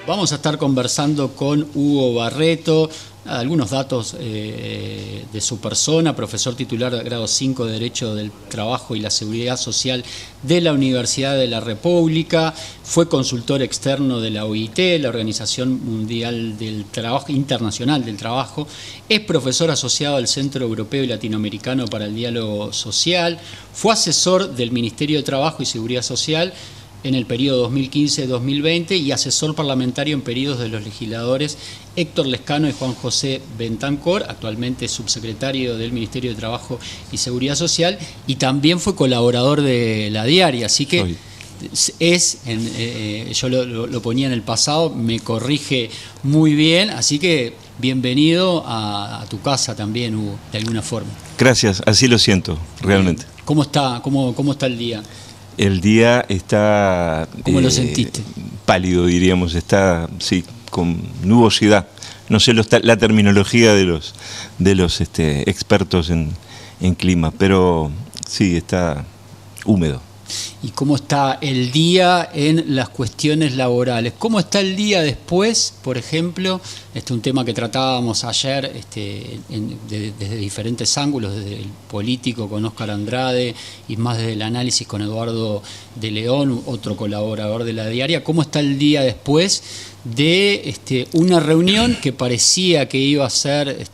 Vamos a estar conversando con Hugo Barreto, algunos datos de su persona, profesor titular de grado 5 de Derecho del Trabajo y la Seguridad Social de la Universidad de la República, fue consultor externo de la OIT, la Organización Mundial del Trabajo, Internacional del Trabajo, es profesor asociado al Centro Europeo y Latinoamericano para el Diálogo Social, fue asesor del Ministerio de Trabajo y Seguridad Social en el periodo 2015-2020 y asesor parlamentario en periodos de los legisladores Héctor Lescano y Juan José Bentancor, actualmente subsecretario del Ministerio de Trabajo y Seguridad Social, y también fue colaborador de La Diaria, así que yo lo ponía en el pasado, me corrige muy bien, así que bienvenido a tu casa también, Hugo, de alguna forma. Gracias, así lo siento, realmente. ¿Cómo está el día? El día está... ¿Cómo lo sentiste? Pálido, diríamos, está, sí, con nubosidad. No sé la terminología de los expertos en clima, pero sí, está húmedo. ¿Y cómo está el día en las cuestiones laborales? ¿Cómo está el día después, por ejemplo? Un tema que tratábamos ayer desde diferentes ángulos, desde el político con Óscar Andrade y más desde el análisis con Eduardo de León, otro colaborador de La Diaria. ¿Cómo está el día después de una reunión que parecía que iba a ser...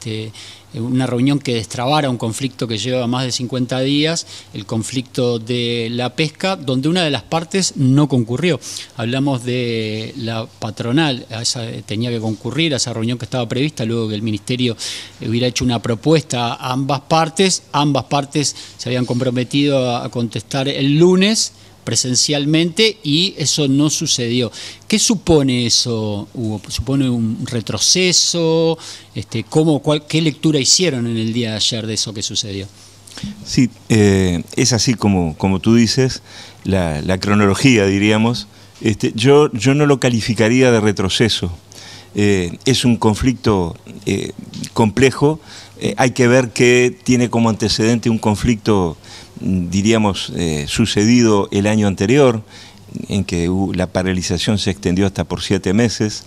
una reunión que destrabara un conflicto que lleva más de 50 días, el conflicto de la pesca, donde una de las partes no concurrió? Hablamos de la patronal, tenía que concurrir a esa reunión que estaba prevista, luego que el Ministerio hubiera hecho una propuesta a ambas partes se habían comprometido a contestar el lunes, presencialmente, y eso no sucedió. ¿Qué supone eso, Hugo? ¿Supone un retroceso? ¿Qué lectura hicieron en el día de ayer de eso que sucedió? Sí, es así como tú dices, la cronología, diríamos. Yo no lo calificaría de retroceso. Es un conflicto complejo. Hay que ver que tiene como antecedente un conflicto, diríamos, sucedido el año anterior, en que la paralización se extendió hasta por 7 meses.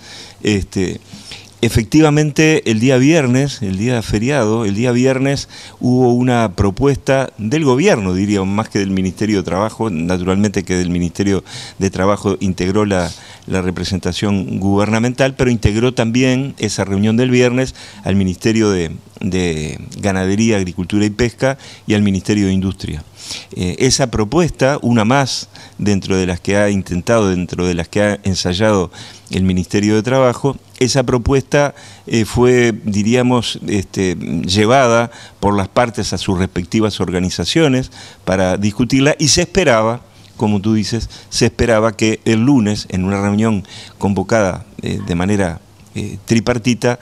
Efectivamente, el día viernes, el día feriado, el día viernes hubo una propuesta del gobierno, diríamos, más que del Ministerio de Trabajo. Naturalmente que del Ministerio de Trabajo integró la representación gubernamental, pero integró también esa reunión del viernes al Ministerio de Ganadería, Agricultura y Pesca y al Ministerio de Industria. Esa propuesta, una más dentro de las que ha intentado, dentro de las que ha ensayado el Ministerio de Trabajo, esa propuesta fue, diríamos, llevada por las partes a sus respectivas organizaciones para discutirla, y se esperaba, como tú dices, se esperaba que el lunes, en una reunión convocada de manera tripartita,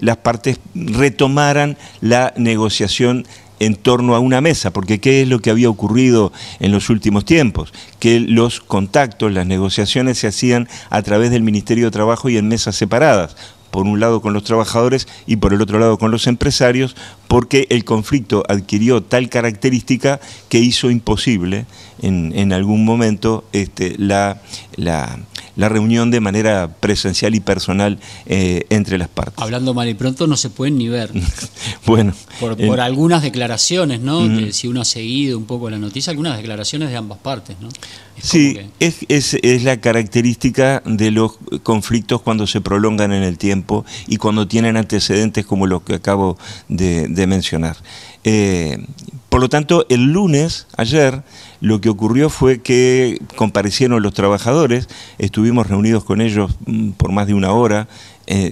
las partes retomaran la negociación en torno a una mesa, porque ¿qué es lo que había ocurrido en los últimos tiempos? Que los contactos, las negociaciones se hacían a través del Ministerio de Trabajo y en mesas separadas, por un lado con los trabajadores y por el otro lado con los empresarios, porque el conflicto adquirió tal característica que hizo imposible en algún momento la reunión de manera presencial y personal entre las partes. Hablando mal y pronto, no se pueden ni ver. Bueno, por algunas declaraciones, ¿no? Si uno ha seguido un poco la noticia, algunas declaraciones de ambas partes, ¿no? Sí, es la característica de los conflictos cuando se prolongan en el tiempo y cuando tienen antecedentes como los que acabo de mencionar. Por lo tanto, el lunes, ayer, lo que ocurrió fue que comparecieron los trabajadores, estuvimos reunidos con ellos por más de 1 hora,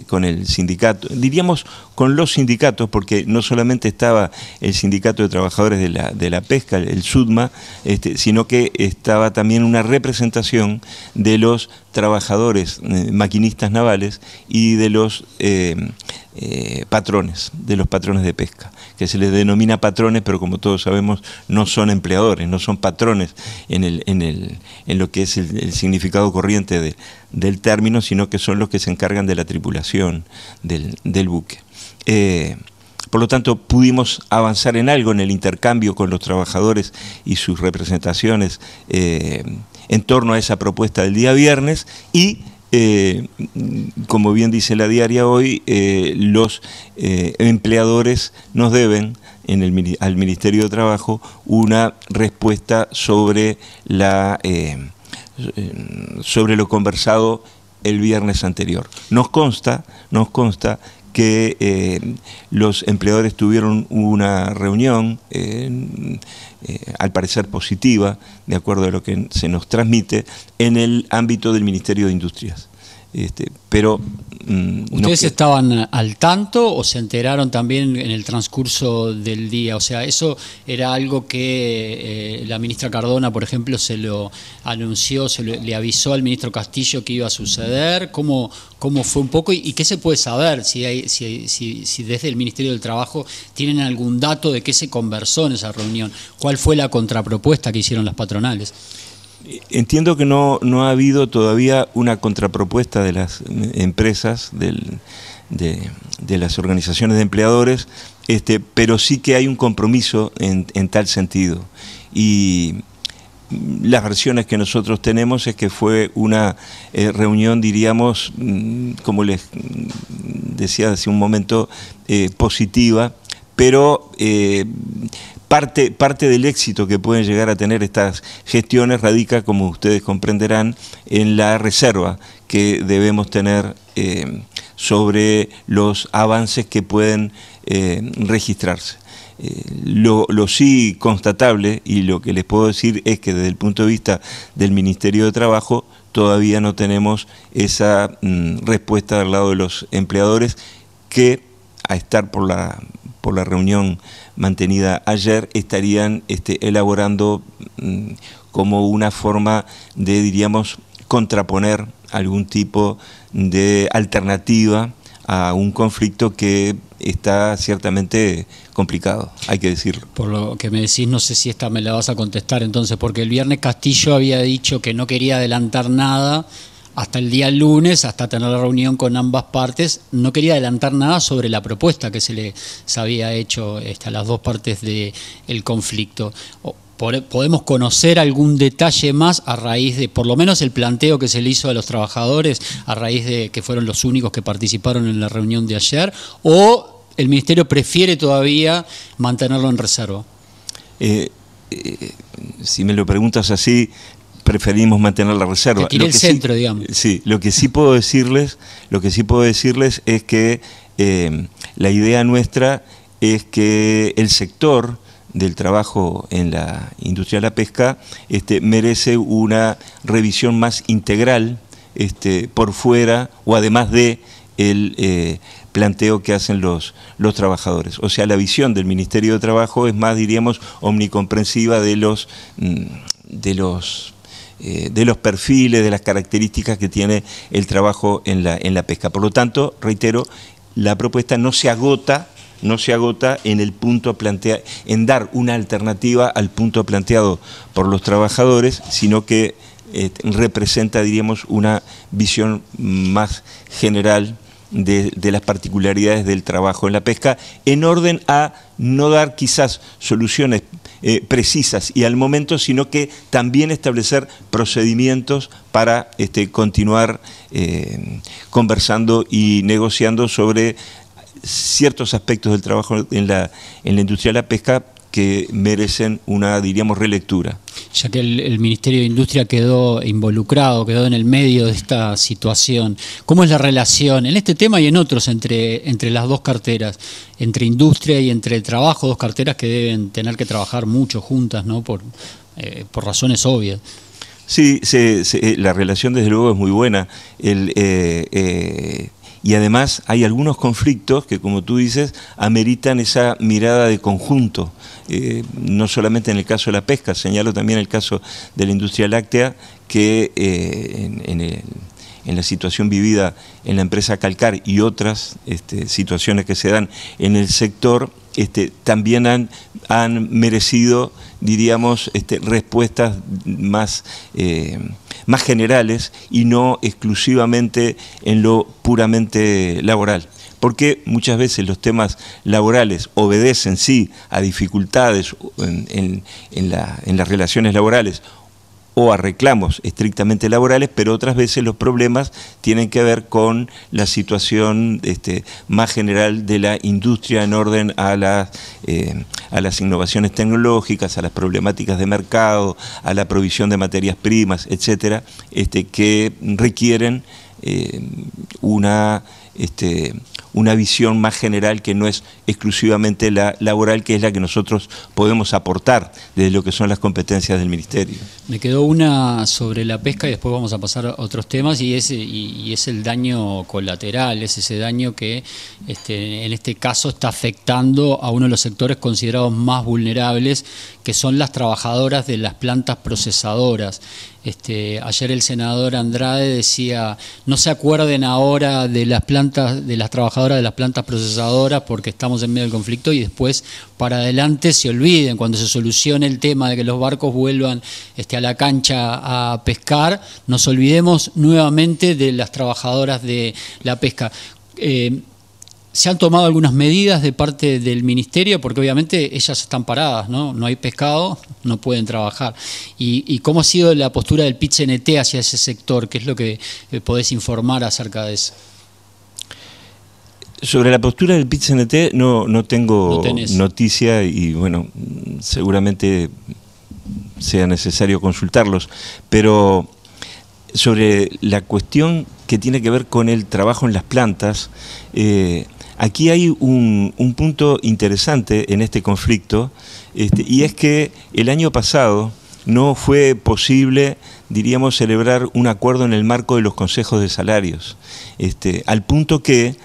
con el sindicato, diríamos con los sindicatos, porque no solamente estaba el Sindicato de Trabajadores de la Pesca, el SUTMA, sino que estaba también una representación de los trabajadores maquinistas navales y de los patrones de pesca, que se les denomina patrones, pero como todos sabemos no son empleadores, no son patrones en lo que es el significado corriente del término, sino que son los que se encargan de la tripulación del buque. Por lo tanto, pudimos avanzar en algo en el intercambio con los trabajadores y sus representaciones en torno a esa propuesta del día viernes, y como bien dice la diaria hoy, los empleadores nos deben al Ministerio de Trabajo una respuesta sobre sobre lo conversado el viernes anterior. Nos consta que los empleadores tuvieron una reunión, al parecer positiva, de acuerdo a lo que se nos transmite, en el ámbito del Ministerio de Industrias. Pero ¿ustedes estaban al tanto o se enteraron también en el transcurso del día? O sea, eso era algo que la ministra Cardona, por ejemplo, se lo anunció, le avisó al ministro Castillo que iba a suceder. ¿Cómo fue un poco? ¿Y qué se puede saber? Si desde el Ministerio del Trabajo tienen algún dato de qué se conversó en esa reunión. ¿Cuál fue la contrapropuesta que hicieron las patronales? Entiendo que no ha habido todavía una contrapropuesta de las empresas, de las organizaciones de empleadores, pero sí que hay un compromiso en tal sentido. Y las versiones que nosotros tenemos es que fue una reunión, diríamos, como les decía hace un momento, positiva, pero parte del éxito que pueden llegar a tener estas gestiones radica, como ustedes comprenderán, en la reserva que debemos tener sobre los avances que pueden registrarse. Lo sí constatable, y lo que les puedo decir, es que desde el punto de vista del Ministerio de Trabajo todavía no tenemos esa respuesta del lado de los empleadores, que a estar por la reunión mantenida ayer estarían elaborando como una forma de, diríamos, contraponer algún tipo de alternativa a un conflicto que está ciertamente complicado, hay que decirlo. Por lo que me decís, no sé si esta me la vas a contestar entonces, porque el viernes Castillo había dicho que no quería adelantar nada hasta el día lunes, hasta tener la reunión con ambas partes. No quería adelantar nada sobre la propuesta que se les había hecho a las dos partes del conflicto. ¿Podemos conocer algún detalle más a raíz de, por lo menos, el planteo que se le hizo a los trabajadores, a raíz de que fueron los únicos que participaron en la reunión de ayer? ¿O el Ministerio prefiere todavía mantenerlo en reserva? Si me lo preguntas así, preferimos mantener la reserva. Que el centro, digamos. Sí, lo que sí puedo decirles es que la idea nuestra es que el sector del trabajo en la industria de la pesca merece una revisión más integral por fuera, o además de el planteo que hacen los trabajadores. O sea, la visión del Ministerio de Trabajo es más, diríamos, omnicomprensiva de los perfiles, de las características que tiene el trabajo en la pesca. Por lo tanto, reitero, la propuesta no se agota en el punto planteado, en dar una alternativa al punto planteado por los trabajadores, sino que representa, diríamos, una visión más general de las particularidades del trabajo en la pesca, en orden a no dar quizás soluciones precisas y al momento, sino que también establecer procedimientos para continuar conversando y negociando sobre ciertos aspectos del trabajo en la industria de la pesca que merecen una, diríamos, relectura. Ya que el Ministerio de Industria quedó involucrado, quedó en el medio de esta situación, ¿cómo es la relación en este tema y en otros entre las dos carteras, entre industria y entre trabajo, dos carteras que deben tener que trabajar mucho juntas, ¿no? por razones obvias? Sí, la relación desde luego es muy buena. Y además hay algunos conflictos que, como tú dices, ameritan esa mirada de conjunto, no solamente en el caso de la pesca, señalo también el caso de la industria láctea, que en la situación vivida en la empresa Calcar y otras situaciones que se dan en el sector, también han merecido, diríamos, respuestas más generales y no exclusivamente en lo puramente laboral. Porque muchas veces los temas laborales obedecen, sí, a dificultades en las relaciones laborales o a reclamos estrictamente laborales, pero otras veces los problemas tienen que ver con la situación más general de la industria en orden a las innovaciones tecnológicas, a las problemáticas de mercado, a la provisión de materias primas, etcétera, que requieren una visión más general que no es exclusivamente la laboral, que es la que nosotros podemos aportar desde lo que son las competencias del Ministerio. Me quedó una sobre la pesca y después vamos a pasar a otros temas, y es el daño colateral, es ese daño que en este caso está afectando a uno de los sectores considerados más vulnerables, que son las trabajadoras de las plantas procesadoras. Ayer el senador Andrade decía: no se acuerden ahora de las trabajadoras de las plantas procesadoras porque estamos en medio del conflicto, y después para adelante se olviden, cuando se solucione el tema de que los barcos vuelvan a la cancha a pescar, nos olvidemos nuevamente de las trabajadoras de la pesca. Se han tomado algunas medidas de parte del Ministerio, porque obviamente ellas están paradas, no hay pescado, no pueden trabajar. ¿Y cómo ha sido la postura del PIT-CNT hacia ese sector? ¿Qué es lo que podés informar acerca de eso? Sobre la postura del PIT-CNT no tengo noticia, y bueno, seguramente sea necesario consultarlos, pero sobre la cuestión que tiene que ver con el trabajo en las plantas, aquí hay un punto interesante en este conflicto, y es que el año pasado no fue posible, diríamos, celebrar un acuerdo en el marco de los consejos de salarios, al punto que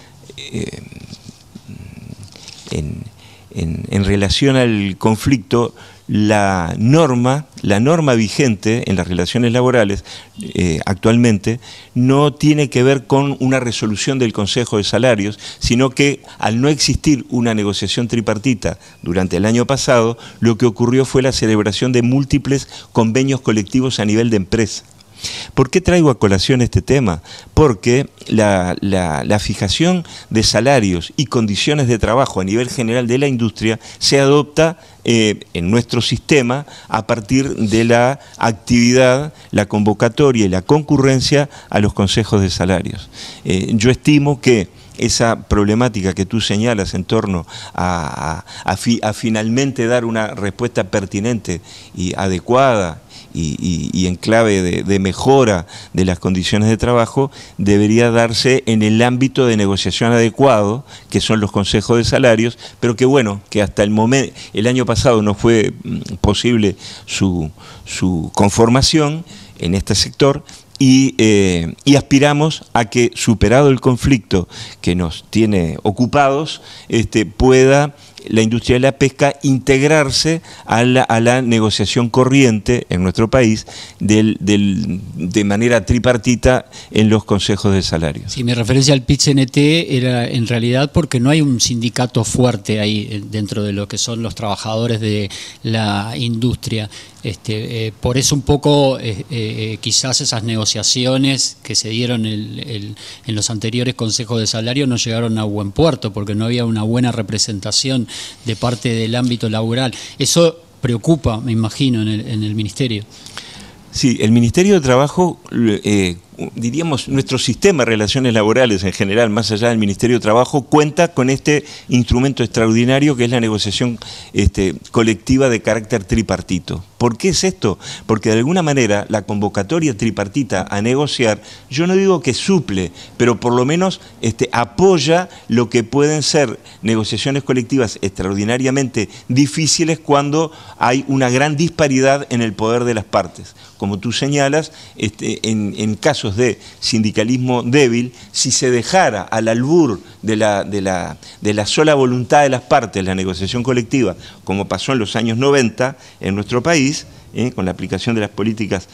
en relación al conflicto, la norma vigente en las relaciones laborales actualmente no tiene que ver con una resolución del Consejo de Salarios, sino que al no existir una negociación tripartita durante el año pasado, lo que ocurrió fue la celebración de múltiples convenios colectivos a nivel de empresa. ¿Por qué traigo a colación este tema? Porque la fijación de salarios y condiciones de trabajo a nivel general de la industria se adopta en nuestro sistema a partir de la actividad, la convocatoria y la concurrencia a los consejos de salarios. Yo estimo que esa problemática que tú señalas en torno a finalmente dar una respuesta pertinente y adecuada y en clave de mejora de las condiciones de trabajo, debería darse en el ámbito de negociación adecuado, que son los consejos de salarios, pero que bueno, que hasta el año pasado no fue posible su conformación en este sector, y aspiramos a que, superado el conflicto que nos tiene ocupados, pueda la industria de la pesca integrarse a la negociación corriente en nuestro país de manera tripartita en los consejos de salarios. Sí, mi referencia al PIT-CNT era en realidad porque no hay un sindicato fuerte ahí dentro de lo que son los trabajadores de la industria. Por eso un poco quizás esas negociaciones que se dieron en los anteriores consejos de salario no llegaron a buen puerto, porque no había una buena representación de parte del ámbito laboral. Eso preocupa, me imagino, en el Ministerio. Sí, el Ministerio de Trabajo, diríamos, nuestro sistema de relaciones laborales en general, más allá del Ministerio de Trabajo, cuenta con este instrumento extraordinario que es la negociación colectiva de carácter tripartito. ¿Por qué es esto? Porque de alguna manera la convocatoria tripartita a negociar, yo no digo que suple, pero por lo menos apoya lo que pueden ser negociaciones colectivas extraordinariamente difíciles cuando hay una gran disparidad en el poder de las partes. Como tú señalas, en casos de sindicalismo débil, si se dejara al albur de la sola voluntad de las partes la negociación colectiva, como pasó en los años 90 en nuestro país, con la aplicación de las políticas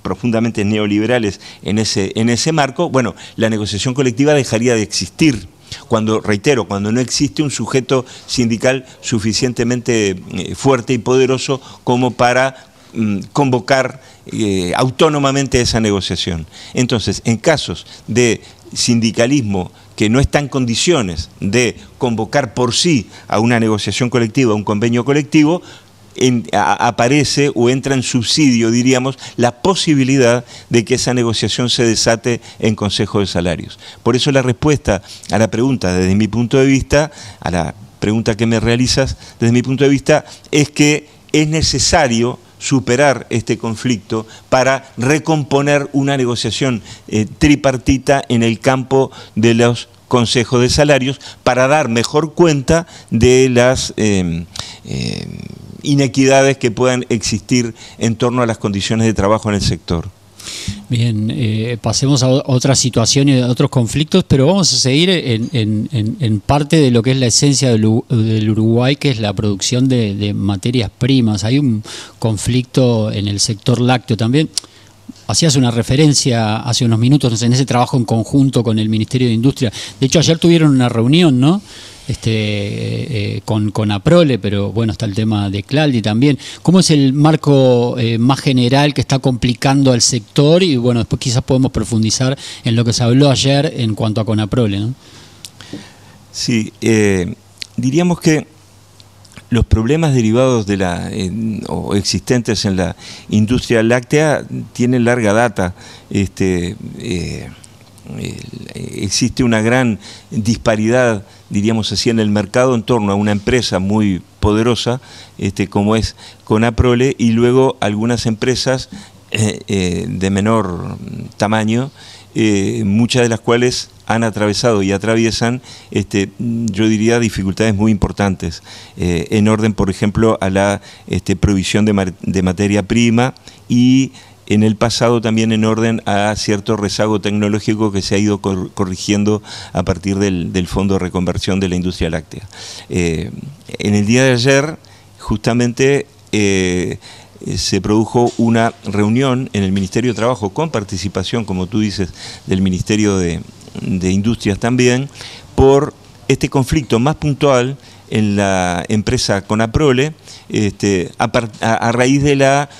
profundamente neoliberales en ese marco, bueno, la negociación colectiva dejaría de existir. Cuando no existe un sujeto sindical suficientemente fuerte y poderoso como para convocar autónomamente esa negociación. Entonces, en casos de sindicalismo que no está en condiciones de convocar por sí a una negociación colectiva, a un convenio colectivo, aparece o entra en subsidio, diríamos, la posibilidad de que esa negociación se desate en Consejo de Salarios. Por eso la respuesta a la pregunta, desde mi punto de vista, a la pregunta que me realizas, desde mi punto de vista, es que es necesario superar este conflicto para recomponer una negociación tripartita en el campo de los consejos de salarios para dar mejor cuenta de las inequidades que puedan existir en torno a las condiciones de trabajo en el sector. Bien, pasemos a otras situaciones, a otros conflictos, pero vamos a seguir en parte de lo que es la esencia del Uruguay, que es la producción de materias primas. Hay un conflicto en el sector lácteo también. Hacías una referencia hace unos minutos en ese trabajo en conjunto con el Ministerio de Industria. De hecho, ayer tuvieron una reunión, ¿no? Con APROLE, pero bueno, está el tema de Claldi también. ¿Cómo es el marco más general que está complicando al sector? Y bueno, después quizás podemos profundizar en lo que se habló ayer en cuanto a CONAPROLE, ¿no? Sí, diríamos que los problemas derivados de o existentes en la industria láctea tienen larga data. Existe una gran disparidad, diríamos así, en el mercado en torno a una empresa muy poderosa como es CONAPROLE, y luego algunas empresas de menor tamaño, muchas de las cuales han atravesado y atraviesan, yo diría, dificultades muy importantes, en orden, por ejemplo, a la provisión de materia prima, y en el pasado también en orden a cierto rezago tecnológico que se ha ido corrigiendo a partir del Fondo de Reconversión de la Industria Láctea. En el día de ayer, justamente, se produjo una reunión en el Ministerio de Trabajo con participación, como tú dices, del Ministerio de Industrias también, por este conflicto más puntual en la empresa CONAPROLE, a raíz de la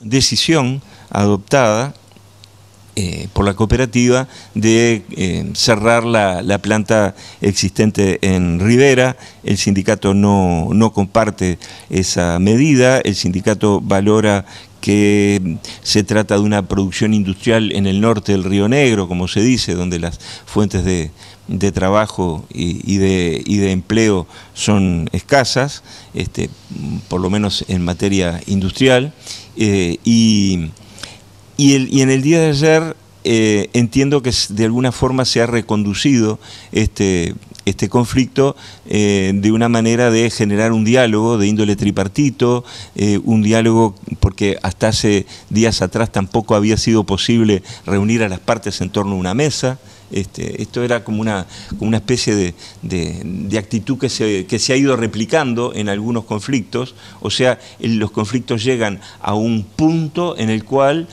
decisión adoptada por la cooperativa de cerrar la planta existente en Rivera. El sindicato no comparte esa medida. El sindicato valora que se trata de una producción industrial en el norte del Río Negro, como se dice, donde las fuentes de trabajo y de empleo son escasas, por lo menos en materia industrial, y en el día de ayer entiendo que de alguna forma se ha reconducido este conflicto de una manera de generar un diálogo de índole tripartito, un diálogo porque hasta hace días atrás tampoco había sido posible reunir a las partes en torno a una mesa. Esto era como una especie de actitud que se ha ido replicando en algunos conflictos. O sea, los conflictos llegan a un punto en el cual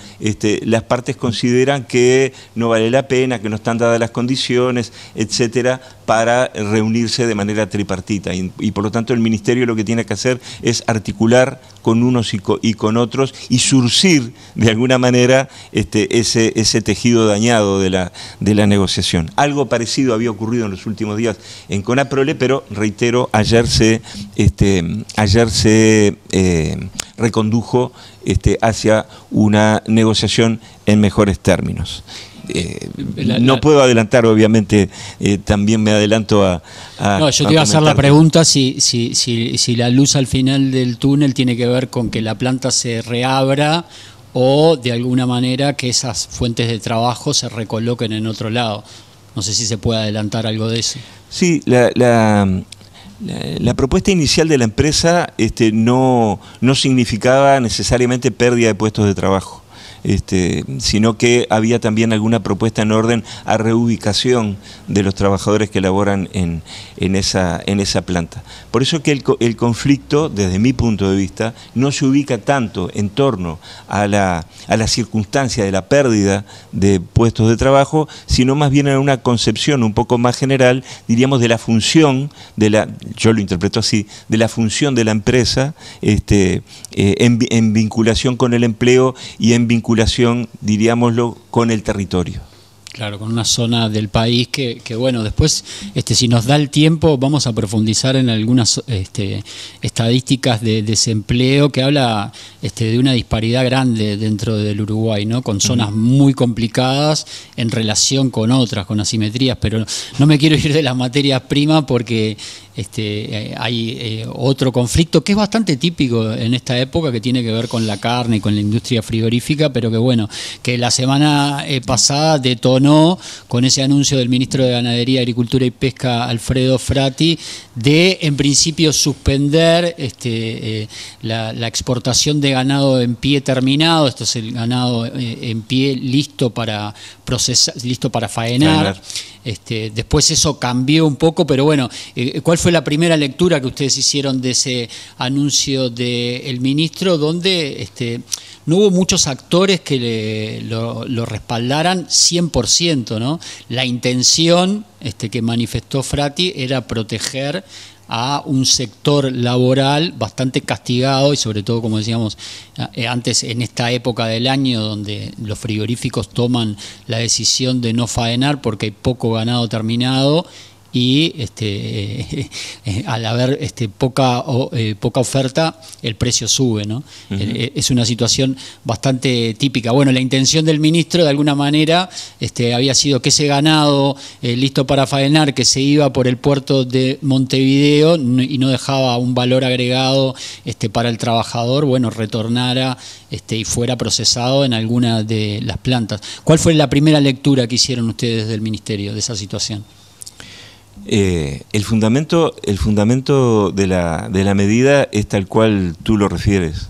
las partes consideran que no vale la pena, que no están dadas las condiciones, etcétera, para reunirse de manera tripartita. Y por lo tanto el Ministerio lo que tiene que hacer es articular con unos y con otros y surcir de alguna manera ese tejido dañado de la negociación. Algo parecido había ocurrido en los últimos días en CONAPROLE, pero reitero, ayer se recondujo hacia una negociación en mejores términos. No puedo adelantar, obviamente, también me adelanto a no, yo te iba a hacer la pregunta si la luz al final del túnel tiene que ver con que la planta se reabra o de alguna manera que esas fuentes de trabajo se recoloquen en otro lado. No sé si se puede adelantar algo de eso. Sí, la propuesta inicial de la empresa no significaba necesariamente pérdida de puestos de trabajo. Sino que había también alguna propuesta en orden a reubicación de los trabajadores que laboran en esa planta. Por eso que el conflicto, desde mi punto de vista, no se ubica tanto en torno a la circunstancia de la pérdida de puestos de trabajo, sino más bien en una concepción un poco más general, diríamos, de la función, yo lo interpreto así, de la función de la empresa en vinculación con el empleo y en vinculación, diríamoslo, con el territorio. Claro, con una zona del país que bueno, después, si nos da el tiempo, vamos a profundizar en algunas estadísticas de desempleo que habla de una disparidad grande dentro del Uruguay, ¿no? Con zonas muy complicadas en relación con otras, con asimetrías, pero no me quiero ir de las materias primas porque hay otro conflicto que es bastante típico en esta época, que tiene que ver con la carne y con la industria frigorífica, pero que bueno, que la semana pasada detonó con ese anuncio del ministro de Ganadería, Agricultura y Pesca, Alfredo Frati, de en principio suspender la exportación de ganado en pie terminado. Esto es el ganado en pie listo para procesar, listo para faenar. Después eso cambió un poco, pero bueno, ¿cuál fue la primera lectura que ustedes hicieron de ese anuncio del ministro, donde no hubo muchos actores que lo respaldaran 100%, ¿no? La intención que manifestó Frati era proteger a un sector laboral bastante castigado y sobre todo, como decíamos antes, en esta época del año donde los frigoríficos toman la decisión de no faenar porque hay poco ganado terminado y al haber poca oferta, el precio sube, ¿no? Es una situación bastante típica. Bueno, la intención del ministro, de alguna manera, había sido que ese ganado listo para faenar, que se iba por el puerto de Montevideo y no dejaba un valor agregado para el trabajador, bueno, retornara y fuera procesado en alguna de las plantas. ¿Cuál fue la primera lectura que hicieron ustedes del ministerio de esa situación? El fundamento de la medida es tal cual tú lo refieres.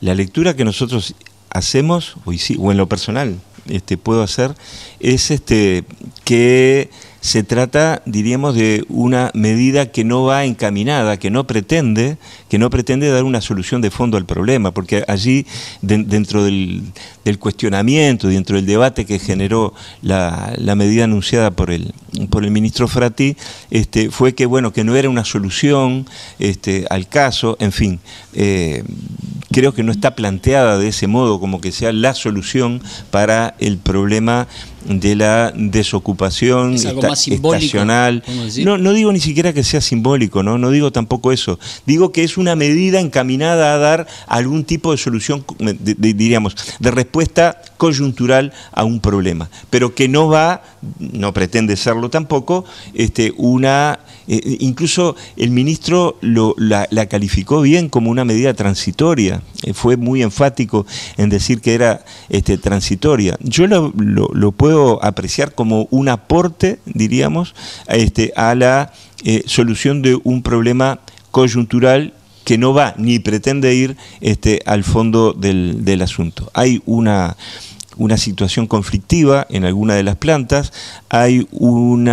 La lectura que nosotros hacemos, o en lo personal puedo hacer, es que se trata, diríamos, de una medida que no va encaminada, que no pretende dar una solución de fondo al problema, porque allí, dentro del cuestionamiento, dentro del debate que generó la medida anunciada por el ministro Frati, fue que, bueno, que no era una solución al caso, en fin. Creo que no está planteada de ese modo, como que sea la solución para el problema de la desocupación estacional. No digo ni siquiera que sea simbólico, no digo tampoco eso. Digo que es una medida encaminada a dar algún tipo de solución, diríamos, de respuesta coyuntural a un problema, pero que no pretende serlo tampoco, incluso el ministro la calificó bien como una medida transitoria, fue muy enfático en decir que era transitoria. Yo lo puedo apreciar como un aporte, diríamos, a la solución de un problema coyuntural que no va ni pretende ir al fondo del asunto. Hay una situación conflictiva en alguna de las plantas, hay un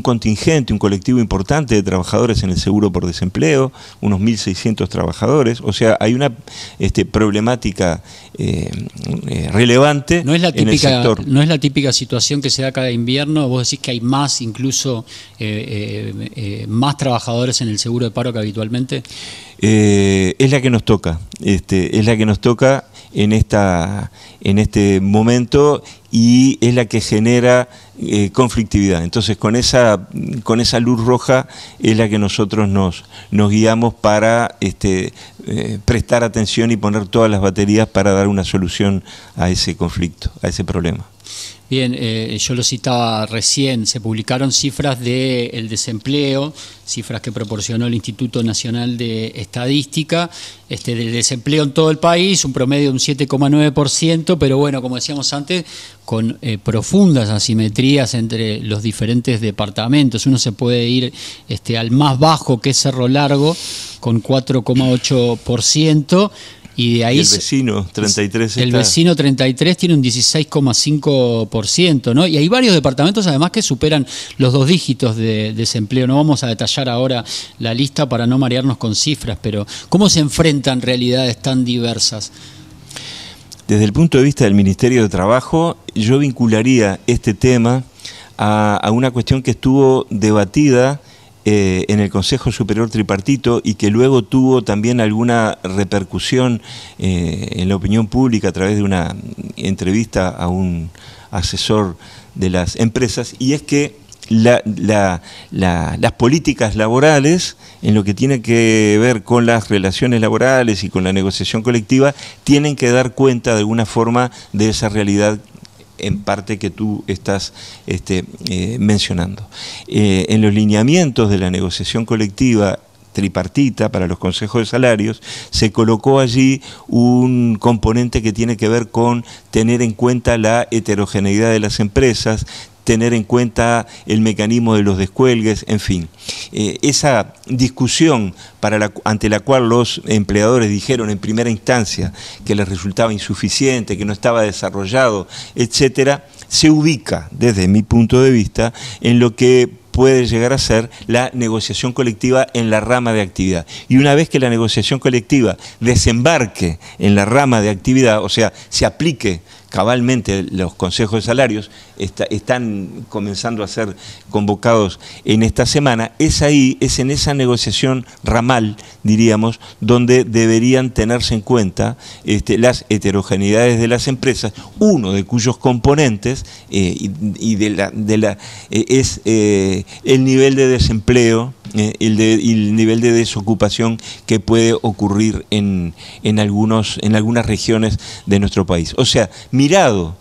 contingente, un colectivo importante de trabajadores en el seguro por desempleo, unos 1.600 trabajadores, o sea, hay una problemática relevante en el sector. No es la típica situación que se da cada invierno. Vos decís que hay más, incluso más trabajadores en el seguro de paro que habitualmente. Es la que nos toca, en este momento, y es la que genera conflictividad. Entonces, con esa luz roja es la que nosotros nos guiamos para prestar atención y poner todas las baterías para dar una solución a ese conflicto, a ese problema. Bien, yo lo citaba recién, se publicaron cifras del desempleo, cifras que proporcionó el Instituto Nacional de Estadística, del desempleo en todo el país, un promedio de un 7,9%, pero bueno, como decíamos antes, con profundas asimetrías entre los diferentes departamentos. Uno se puede ir al más bajo, que es Cerro Largo, con 4,8%, y de ahí el vecino 33 el vecino 33 tiene un 16,5%, ¿no? Y hay varios departamentos además que superan los 2 dígitos de desempleo. No vamos a detallar ahora la lista para no marearnos con cifras, pero ¿cómo se enfrentan realidades tan diversas? Desde el punto de vista del Ministerio de Trabajo, yo vincularía este tema a una cuestión que estuvo debatida en el Consejo Superior Tripartito y que luego tuvo también alguna repercusión en la opinión pública a través de una entrevista a un asesor de las empresas, y es que las políticas laborales, en lo que tiene que ver con las relaciones laborales y con la negociación colectiva, tienen que dar cuenta de alguna forma de esa realidad en parte que tú estás mencionando. En los lineamientos de la negociación colectiva tripartita para los consejos de salarios, se colocó allí un componente que tiene que ver con tener en cuenta la heterogeneidad de las empresas, tener en cuenta el mecanismo de los descuelgues, en fin. Esa discusión ante la cual los empleadores dijeron en primera instancia que les resultaba insuficiente, que no estaba desarrollado, etcétera, se ubica, desde mi punto de vista, en lo que puede llegar a ser la negociación colectiva en la rama de actividad. Y una vez que la negociación colectiva desembarque en la rama de actividad, o sea, se aplique cabalmente los consejos de salarios, están comenzando a ser convocados en esta semana, es en esa negociación ramal, diríamos, donde deberían tenerse en cuenta las heterogeneidades de las empresas, uno de cuyos componentes es el nivel de desempleo, el nivel de desocupación que puede ocurrir en algunas regiones de nuestro país. O sea, mirado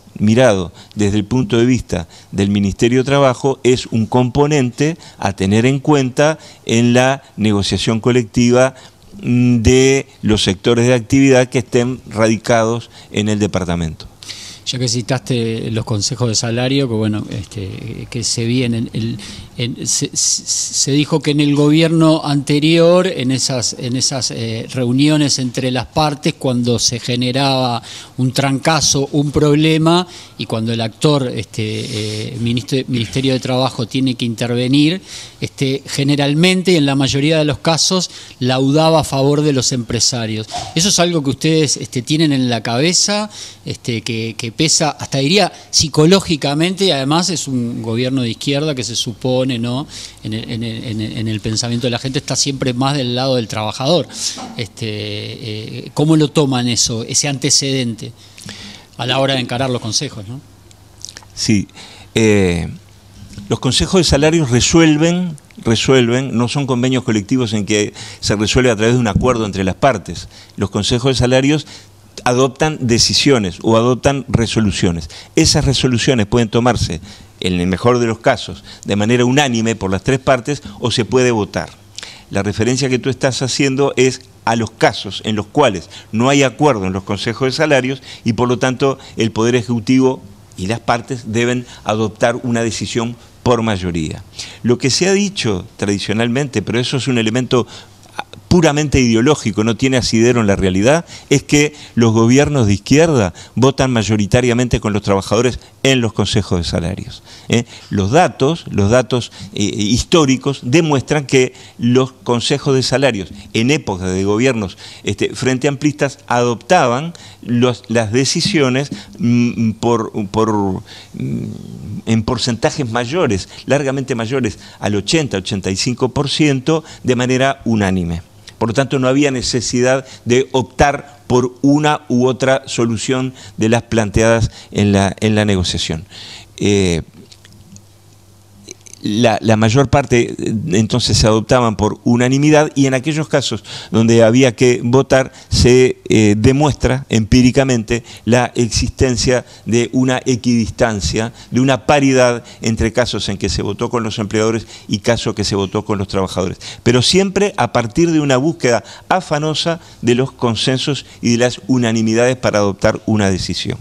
desde el punto de vista del Ministerio de Trabajo, es un componente a tener en cuenta en la negociación colectiva de los sectores de actividad que estén radicados en el departamento. Ya que citaste los consejos de salario, que bueno, que se vienen, se dijo que en el gobierno anterior, en esas reuniones entre las partes, cuando se generaba un trancazo, un problema, y cuando el actor, Ministerio de Trabajo, tiene que intervenir, generalmente y en la mayoría de los casos laudaba a favor de los empresarios. ¿Eso es algo que ustedes tienen en la cabeza, que pesa, hasta diría, psicológicamente, y además es un gobierno de izquierda que se supone, ¿no?, en el pensamiento de la gente está siempre más del lado del trabajador? ¿Cómo lo toman eso, ese antecedente, a la hora de encarar los consejos, ¿no? Sí, los consejos de salarios resuelven, no son convenios colectivos en que se resuelve a través de un acuerdo entre las partes. Los consejos de salarios adoptan decisiones o adoptan resoluciones. Esas resoluciones pueden tomarse, en el mejor de los casos, de manera unánime por las tres partes, o se puede votar. La referencia que tú estás haciendo es a los casos en los cuales no hay acuerdo en los consejos de salarios y por lo tanto el Poder Ejecutivo y las partes deben adoptar una decisión por mayoría. Lo que se ha dicho tradicionalmente, pero eso es un elemento puramente ideológico, no tiene asidero en la realidad, es que los gobiernos de izquierda votan mayoritariamente con los trabajadores en los consejos de salarios. Los datos históricos demuestran que los consejos de salarios en época de gobiernos frente amplistas adoptaban las decisiones en porcentajes mayores, largamente mayores al 80-85% de manera unánime. Por lo tanto, no había necesidad de optar por una u otra solución de las planteadas en la negociación. La mayor parte entonces se adoptaban por unanimidad, y en aquellos casos donde había que votar se demuestra empíricamente la existencia de una equidistancia, de una paridad entre casos en que se votó con los empleadores y casos que se votó con los trabajadores, pero siempre a partir de una búsqueda afanosa de los consensos y de las unanimidades para adoptar una decisión.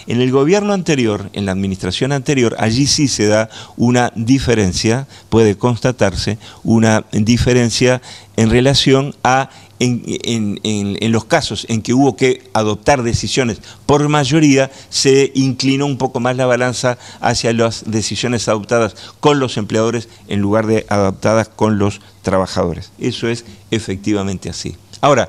En el gobierno anterior, en la administración anterior, allí sí se da una diferencia, puede constatarse una diferencia en relación a en los casos en que hubo que adoptar decisiones por mayoría, se inclinó un poco más la balanza hacia las decisiones adoptadas con los empleadores en lugar de adoptadas con los trabajadores. Eso es efectivamente así. Ahora,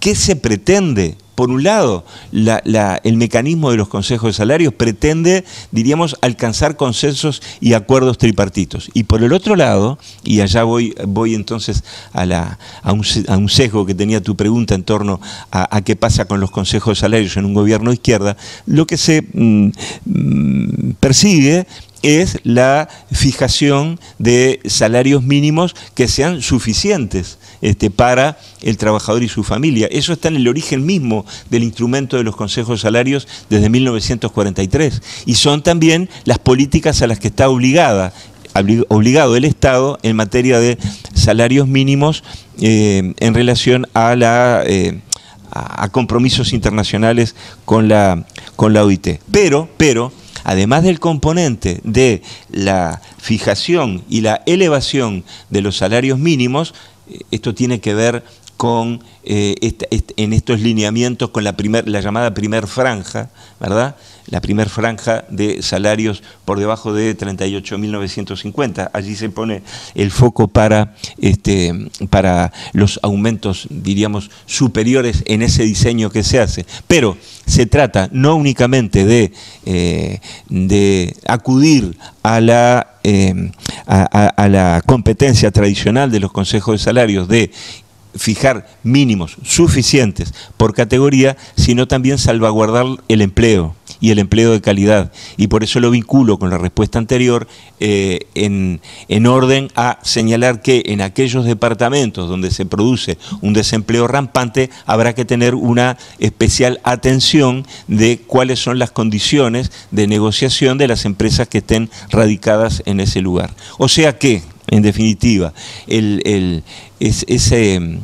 ¿qué se pretende por un lado, el mecanismo de los consejos de salarios pretende, diríamos, alcanzar consensos y acuerdos tripartitos. Y por el otro lado, y allá voy entonces a un sesgo que tenía tu pregunta en torno a qué pasa con los consejos de salarios en un gobierno de izquierda, lo que se persigue es la fijación de salarios mínimos que sean suficientes para el trabajador y su familia. Eso está en el origen mismo del instrumento de los consejos de salarios desde 1943 y son también las políticas a las que está obligado el Estado en materia de salarios mínimos en relación a compromisos internacionales con la OIT. Pero además del componente de la fijación y la elevación de los salarios mínimos, esto tiene que ver con en estos lineamientos con la llamada primer franja, ¿verdad? La primer franja de salarios por debajo de 38.950. Allí se pone el foco para los aumentos, diríamos, superiores en ese diseño que se hace. Pero se trata no únicamente de acudir a la competencia tradicional de los consejos de salarios de fijar mínimos suficientes por categoría, sino también salvaguardar el empleo y el empleo de calidad. Y por eso lo vinculo con la respuesta anterior en orden a señalar que en aquellos departamentos donde se produce un desempleo rampante habrá que tener una especial atención de cuáles son las condiciones de negociación de las empresas que estén radicadas en ese lugar. O sea que, en definitiva, ese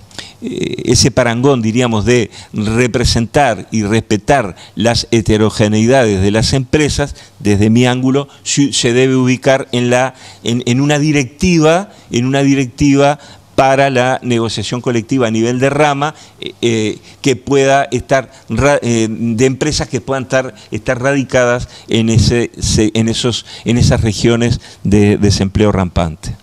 parangón, diríamos, de representar y respetar las heterogeneidades de las empresas, desde mi ángulo, se debe ubicar en una directiva para la negociación colectiva a nivel de rama, que pueda estar, de empresas que puedan estar radicadas en esas regiones de desempleo rampante.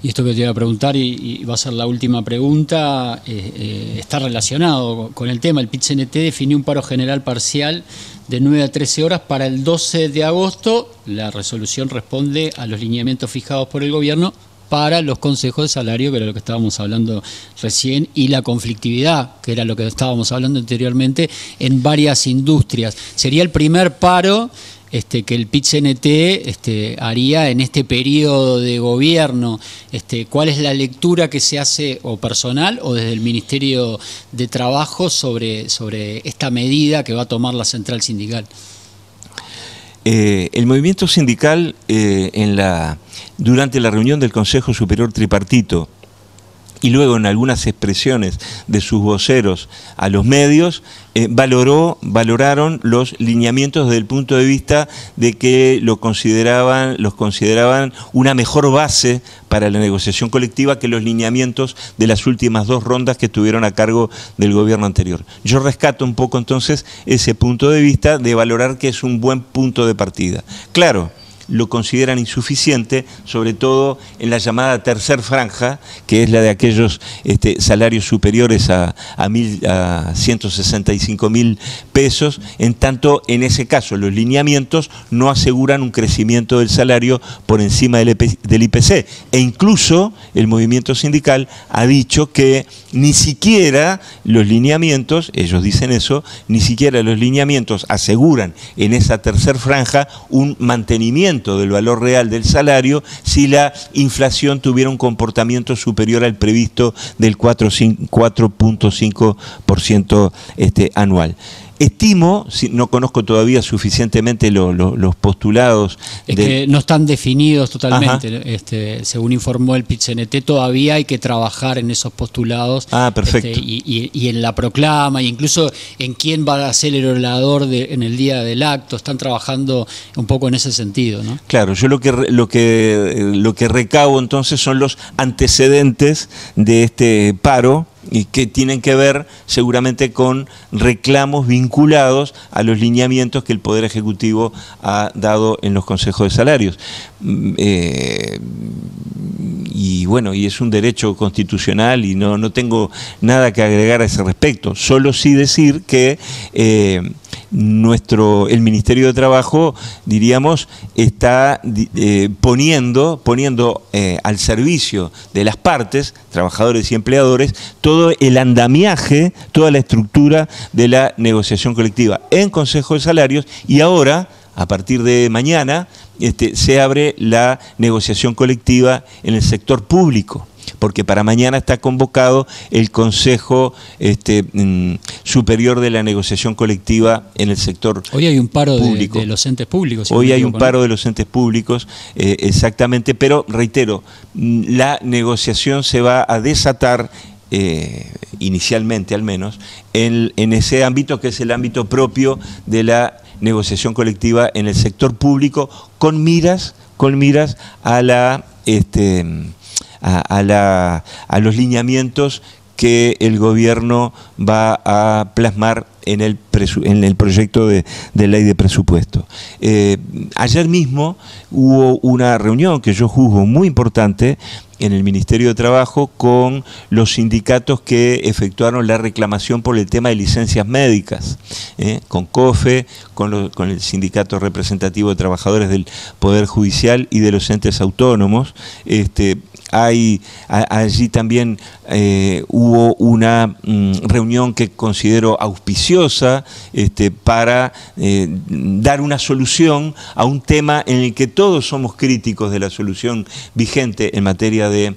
Y esto que te iba a preguntar, y va a ser la última pregunta, está relacionado con el tema. El PIT-CNT definió un paro general parcial de 9 a 13 horas para el 12 de agosto. La resolución responde a los lineamientos fijados por el gobierno para los consejos de salario, que era lo que estábamos hablando recién, y la conflictividad, que era lo que estábamos hablando anteriormente, en varias industrias. Sería el primer paro que el PIT-CNT haría en este periodo de gobierno. ¿Cuál es la lectura que se hace, o personal o desde el Ministerio de Trabajo, sobre esta medida que va a tomar la central sindical? El movimiento sindical durante la reunión del Consejo Superior Tripartito y luego en algunas expresiones de sus voceros a los medios, valoraron los lineamientos desde el punto de vista de que los consideraban una mejor base para la negociación colectiva que los lineamientos de las últimas dos rondas que estuvieron a cargo del gobierno anterior. Yo rescato un poco entonces ese punto de vista de valorar que es un buen punto de partida. Claro, lo consideran insuficiente, sobre todo en la llamada tercer franja, que es la de aquellos salarios superiores a 165.000 pesos, en tanto en ese caso los lineamientos no aseguran un crecimiento del salario por encima del IPC, e incluso el movimiento sindical ha dicho que ni siquiera los lineamientos, ellos dicen eso, ni siquiera los lineamientos aseguran en esa tercer franja un mantenimiento del valor real del salario si la inflación tuviera un comportamiento superior al previsto del 4.5% anual. Estimo, no conozco todavía suficientemente los postulados. Que no están definidos totalmente. Según informó el PIT-CNT, todavía hay que trabajar en esos postulados. Perfecto. Y en la proclama, e incluso en quién va a ser el orador en el día del acto. Están trabajando un poco en ese sentido, ¿no? Claro, yo lo que recabo entonces son los antecedentes de este paro, y que tienen que ver seguramente con reclamos vinculados a los lineamientos que el Poder Ejecutivo ha dado en los consejos de salarios. Y bueno, y es un derecho constitucional y no tengo nada que agregar a ese respecto. Solo sí decir que el Ministerio de Trabajo, diríamos, está poniendo al servicio de las partes, trabajadores y empleadores, todo el andamiaje, toda la estructura de la negociación colectiva en Consejo de Salarios, y ahora, a partir de mañana, se abre la negociación colectiva en el sector público, porque para mañana está convocado el Consejo Superior de la Negociación Colectiva en el sector público. Hoy hay un paro de los entes públicos. Hoy hay un paro de los entes públicos, exactamente, pero reitero, la negociación se va a desatar, inicialmente al menos, en ese ámbito que es el ámbito propio de la negociación colectiva en el sector público, con miras a los lineamientos que el gobierno va a plasmar en el proyecto de ley de presupuesto. Ayer mismo hubo una reunión que yo juzgo muy importante en el Ministerio de Trabajo con los sindicatos que efectuaron la reclamación por el tema de licencias médicas, con COFE, con el Sindicato Representativo de Trabajadores del Poder Judicial y de los entes autónomos. Allí también hubo una reunión que considero auspiciosa para dar una solución a un tema en el que todos somos críticos de la solución vigente en materia de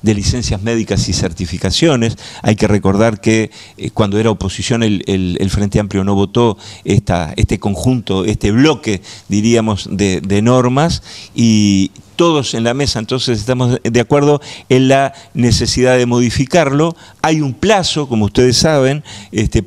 licencias médicas y certificaciones. Hay que recordar que cuando era oposición el Frente Amplio no votó este conjunto, este bloque, diríamos, de normas, y todos en la mesa entonces estamos de acuerdo en la necesidad de modificarlo. Hay un plazo, como ustedes saben,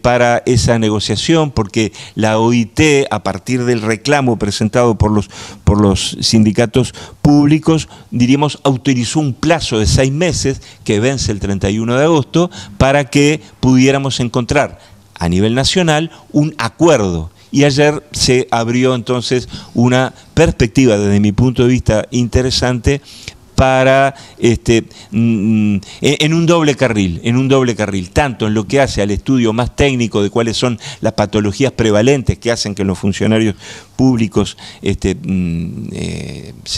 para esa negociación, porque la OIT, a partir del reclamo presentado por los sindicatos públicos, diríamos, autorizó un plazo de 6 meses que vence el 31 de agosto para que pudiéramos encontrar a nivel nacional un acuerdo. Y ayer se abrió entonces una perspectiva, desde mi punto de vista, interesante para en un doble carril, tanto en lo que hace al estudio más técnico de cuáles son las patologías prevalentes que hacen que los funcionarios públicos se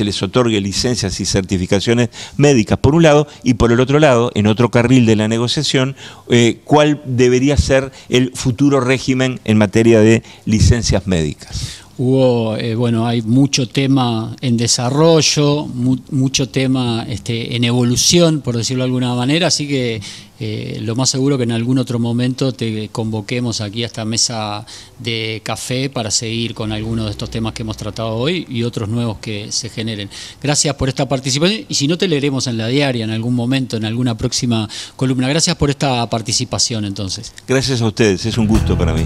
les otorgue licencias y certificaciones médicas por un lado, y por el otro lado, en otro carril de la negociación, cuál debería ser el futuro régimen en materia de licencias médicas. Hay mucho tema en desarrollo, mucho tema en evolución, por decirlo de alguna manera, así que lo más seguro que en algún otro momento te convoquemos aquí a esta mesa de café para seguir con algunos de estos temas que hemos tratado hoy y otros nuevos que se generen. Gracias por esta participación, y si no, te leeremos en la diaria en algún momento, en alguna próxima columna. Gracias por esta participación entonces. Gracias a ustedes, es un gusto para mí.